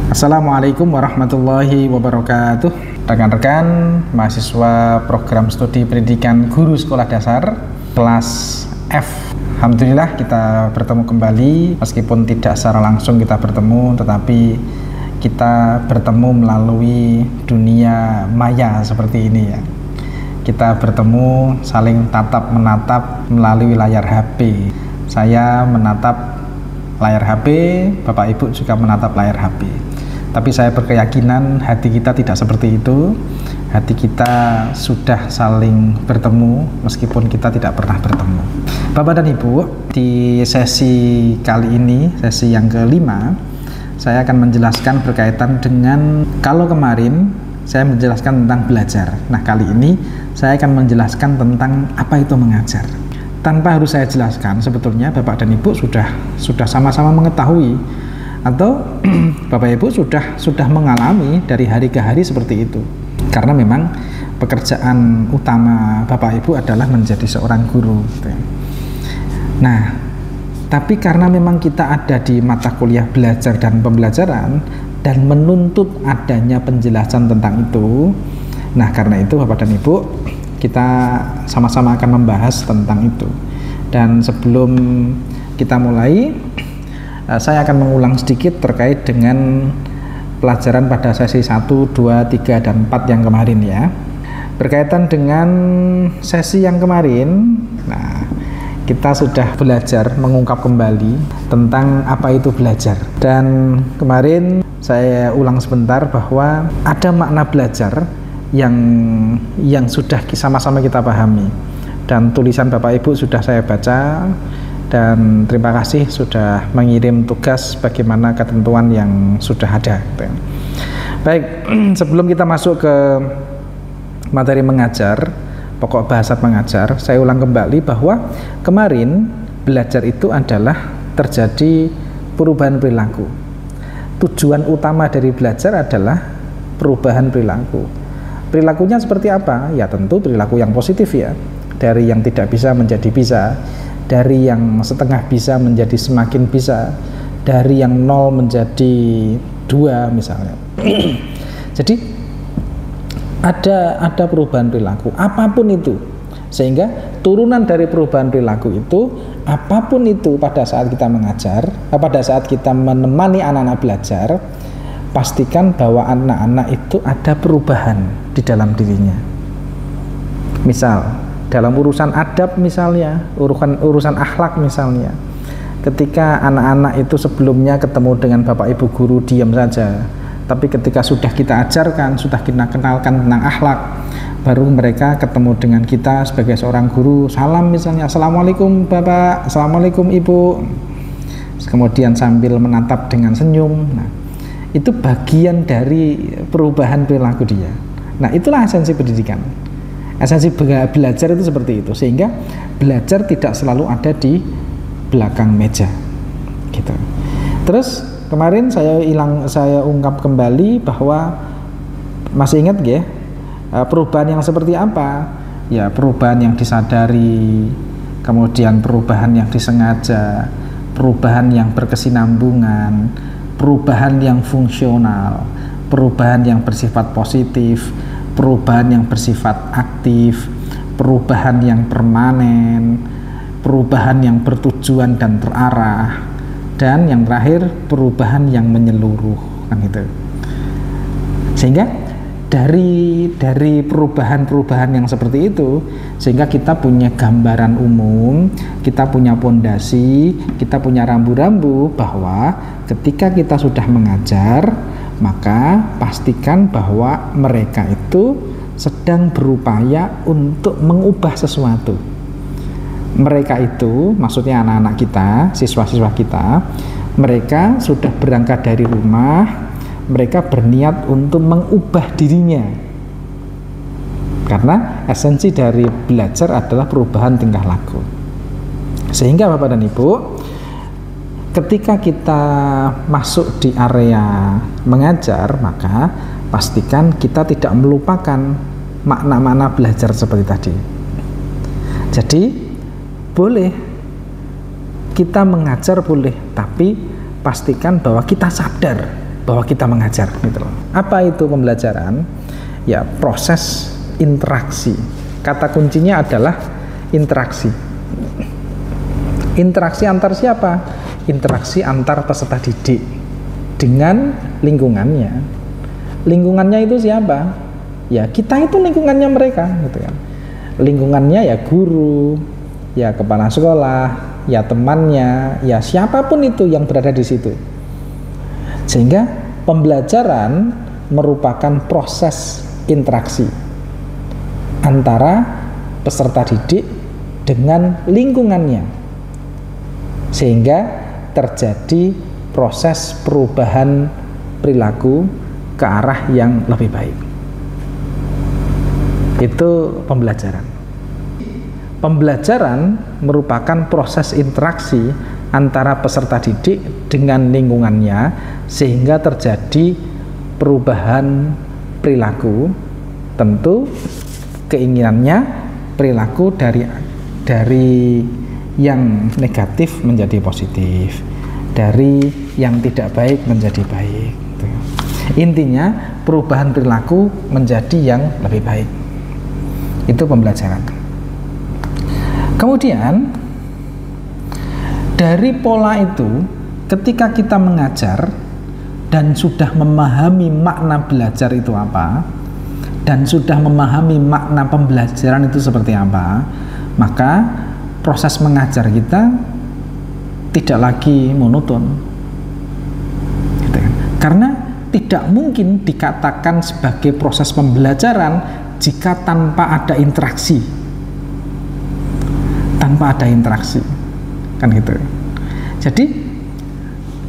Assalamualaikum warahmatullahi wabarakatuh. Rekan-rekan mahasiswa program studi pendidikan guru sekolah dasar kelas F. Alhamdulillah kita bertemu kembali, meskipun tidak secara langsung kita bertemu, tetapi kita bertemu melalui dunia maya seperti ini ya. Kita bertemu saling tatap menatap melalui layar HP. Saya menatap layar HP, Bapak Ibu juga menatap layar HP. Tapi saya berkeyakinan hati kita tidak seperti itu. Hati kita sudah saling bertemu meskipun kita tidak pernah bertemu. Bapak dan Ibu, di sesi kali ini, sesi yang kelima, saya akan menjelaskan berkaitan dengan, kalau kemarin saya menjelaskan tentang belajar. Nah, kali ini saya akan menjelaskan tentang apa itu mengajar. Tanpa harus saya jelaskan, sebetulnya Bapak dan Ibu sudah sama-sama mengetahui, atau Bapak Ibu sudah mengalami dari hari ke hari seperti itu. Karena memang pekerjaan utama Bapak Ibu adalah menjadi seorang guru gitu ya. Nah, tapi karena memang kita ada di mata kuliah belajar dan pembelajaran dan menuntut adanya penjelasan tentang itu, nah karena itu Bapak dan Ibu, kita sama-sama akan membahas tentang itu. Dan sebelum kita mulai, saya akan mengulang sedikit terkait dengan pelajaran pada sesi 1, 2, 3, dan 4 yang kemarin ya. Berkaitan dengan sesi yang kemarin, nah kita sudah belajar mengungkap kembali tentang apa itu belajar. Dan kemarin saya ulang sebentar bahwa ada makna belajar yang sudah sama-sama kita pahami. Dan tulisan Bapak Ibu sudah saya baca, dan terima kasih sudah mengirim tugas bagaimana ketentuan yang sudah ada. Baik, sebelum kita masuk ke materi mengajar, pokok bahasa mengajar, saya ulang kembali bahwa kemarin belajar itu adalah terjadi perubahan perilaku. Tujuan utama dari belajar adalah perubahan perilaku. Perilakunya seperti apa? Ya tentu perilaku yang positif ya. Dari yang tidak bisa menjadi bisa, dari yang setengah bisa menjadi semakin bisa, dari yang 0 menjadi 2 misalnya. Jadi ada perubahan perilaku apapun itu, sehingga turunan dari perubahan perilaku itu apapun itu pada saat kita mengajar, pada saat kita menemani anak-anak belajar, pastikan bahwa anak-anak itu ada perubahan di dalam dirinya. Misal dalam urusan adab misalnya, urusan akhlak misalnya, ketika anak-anak itu sebelumnya ketemu dengan Bapak Ibu guru diam saja, tapi ketika sudah kita ajarkan, sudah kita kenalkan tentang akhlak, baru mereka ketemu dengan kita sebagai seorang guru, salam misalnya, Assalamualaikum Bapak, Assalamualaikum Ibu, kemudian sambil menatap dengan senyum. Nah, itu bagian dari perubahan perilaku dia. Nah, itulah esensi pendidikan. Esensi belajar itu seperti itu, sehingga belajar tidak selalu ada di belakang meja gitu. Terus kemarin saya ungkap kembali bahwa, masih ingat ya, perubahan yang seperti apa? Ya, perubahan yang disadari, kemudian perubahan yang disengaja, perubahan yang berkesinambungan, perubahan yang fungsional, perubahan yang bersifat positif, perubahan yang bersifat aktif, perubahan yang permanen, perubahan yang bertujuan dan terarah, dan yang terakhir perubahan yang menyeluruh, kan gitu. Sehingga dari perubahan-perubahan yang seperti itu, sehingga kita punya gambaran umum, kita punya pondasi, kita punya rambu-rambu bahwa ketika kita sudah mengajar, maka pastikan bahwa mereka itu sedang berupaya untuk mengubah sesuatu. Mereka itu, maksudnya anak-anak kita, siswa-siswa kita, mereka sudah berangkat dari rumah, mereka berniat untuk mengubah dirinya. Karena esensi dari belajar adalah perubahan tingkah laku. Sehingga Bapak dan Ibu, ketika kita masuk di area mengajar, maka pastikan kita tidak melupakan makna-makna belajar seperti tadi. Jadi boleh kita mengajar, boleh, tapi pastikan bahwa kita sadar bahwa kita mengajar gitu loh. Apa itu pembelajaran? Ya, proses interaksi. Kata kuncinya adalah interaksi. Interaksi antar siapa? Interaksi antar peserta didik dengan lingkungannya. Lingkungannya itu siapa? Ya, kita itu lingkungannya mereka gitu kan. Lingkungannya ya guru, ya kepala sekolah, ya temannya, ya siapapun itu yang berada di situ. Sehingga pembelajaran merupakan proses interaksi antara peserta didik dengan lingkungannya, sehingga terjadi proses perubahan perilaku ke arah yang lebih baik. Itu pembelajaran. Pembelajaran merupakan proses interaksi antara peserta didik dengan lingkungannya, sehingga terjadi perubahan perilaku. Tentu keinginannya perilaku dari yang negatif menjadi positif, dari yang tidak baik menjadi baik. Intinya perubahan perilaku menjadi yang lebih baik. Itu pembelajaran. Kemudian dari pola itu, ketika kita mengajar dan sudah memahami makna belajar itu apa, dan sudah memahami makna pembelajaran itu seperti apa, maka proses mengajar kita tidak lagi monoton gitu kan? Karena tidak mungkin dikatakan sebagai proses pembelajaran jika tanpa ada interaksi, kan gitu. Jadi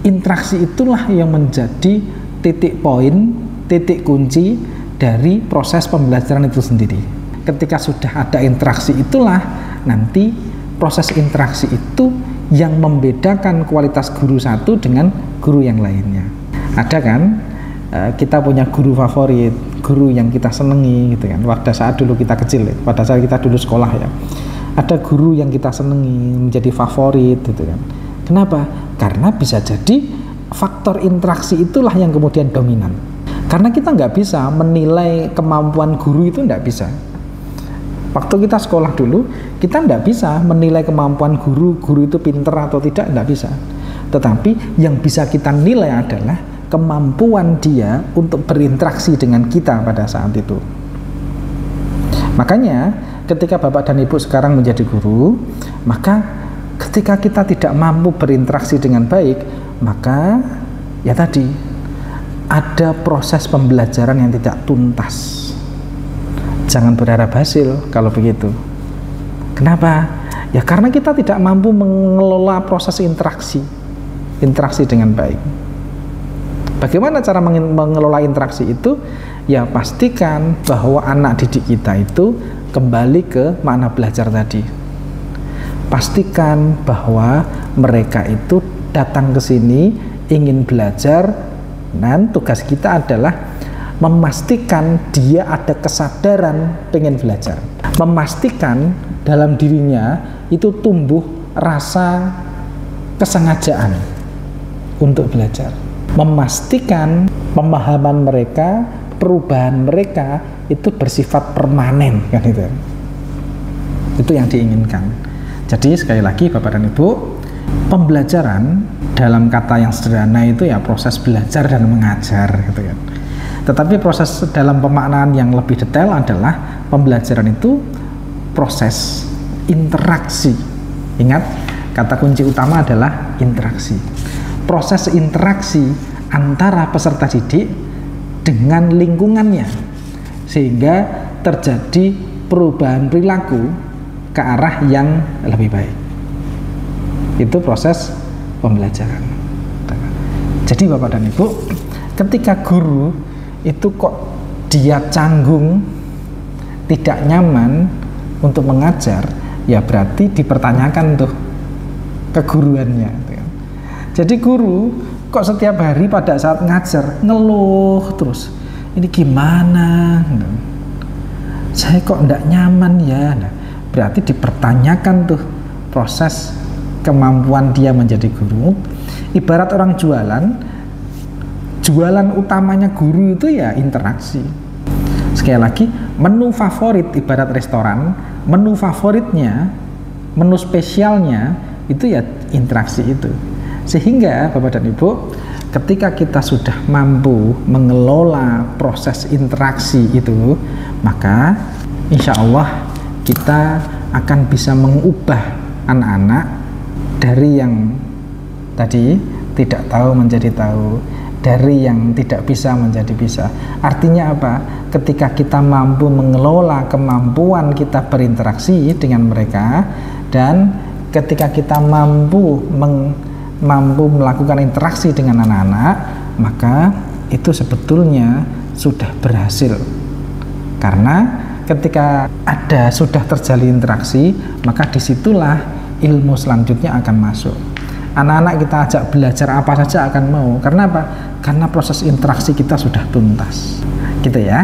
interaksi itulah yang menjadi titik poin, titik kunci dari proses pembelajaran itu sendiri. Ketika sudah ada interaksi itulah nanti proses interaksi itu yang membedakan kualitas guru satu dengan guru yang lainnya. Ada kan, kita punya guru favorit, guru yang kita senengi gitu kan. Pada saat dulu kita kecil, pada saat kita dulu sekolah ya, ada guru yang kita senengi, menjadi favorit gitu kan. Kenapa? Karena bisa jadi faktor interaksi itulah yang kemudian dominan. Karena kita nggak bisa menilai kemampuan guru itu, nggak bisa. Waktu kita sekolah dulu, kita nggak bisa menilai kemampuan guru itu pinter atau tidak, nggak bisa. Tetapi yang bisa kita nilai adalah kemampuan dia untuk berinteraksi dengan kita pada saat itu. Makanya ketika Bapak dan Ibu sekarang menjadi guru, maka ketika kita tidak mampu berinteraksi dengan baik, maka ya tadi ada proses pembelajaran yang tidak tuntas. Jangan berharap hasil kalau begitu. Kenapa? Ya karena kita tidak mampu mengelola proses interaksi dengan baik. Bagaimana cara mengelola interaksi itu? Ya pastikan bahwa anak didik kita itu kembali ke makna belajar tadi. Pastikan bahwa mereka itu datang ke sini ingin belajar, dan tugas kita adalah memastikan dia ada kesadaran pengen belajar, memastikan dalam dirinya itu tumbuh rasa kesengajaan untuk belajar, memastikan pemahaman mereka, perubahan mereka itu bersifat permanen kan itu yang diinginkan. Jadi sekali lagi Bapak dan Ibu, pembelajaran dalam kata yang sederhana itu ya proses belajar dan mengajar gitu kan. Tetapi proses dalam pemaknaan yang lebih detail adalah pembelajaran itu proses interaksi. Ingat, kata kunci utama adalah interaksi. Proses interaksi antara peserta didik dengan lingkungannya, sehingga terjadi perubahan perilaku ke arah yang lebih baik. Itu proses pembelajaran. Jadi Bapak dan Ibu, ketika guru itu kok dia canggung, tidak nyaman untuk mengajar, ya berarti dipertanyakan tuh keguruannya. Jadi guru kok setiap hari pada saat ngajar ngeluh terus, ini gimana? Saya kok tidak nyaman ya. Nah, berarti dipertanyakan tuh proses kemampuan dia menjadi guru. Ibarat orang jualan jualan utamanya guru itu ya interaksi. Sekali lagi, menu favorit ibarat restoran, menu favoritnya, menu spesialnya itu ya interaksi itu. Sehingga Bapak dan Ibu, ketika kita sudah mampu mengelola proses interaksi itu, maka insya Allah kita akan bisa mengubah anak-anak dari yang tadi tidak tahu menjadi tahu, dari yang tidak bisa menjadi bisa. Artinya apa? Ketika kita mampu mengelola kemampuan kita berinteraksi dengan mereka, dan ketika kita mampu melakukan interaksi dengan anak-anak, maka itu sebetulnya sudah berhasil. Karena ketika sudah terjalin interaksi, maka disitulah ilmu selanjutnya akan masuk. Anak-anak kita ajak belajar apa saja akan mau. Karena apa? Karena proses interaksi kita sudah tuntas. Gitu ya.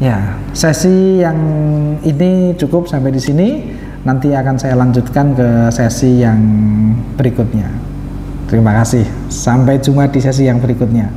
Ya, sesi yang ini cukup sampai di sini. Nanti akan saya lanjutkan ke sesi yang berikutnya. Terima kasih. Sampai jumpa di sesi yang berikutnya.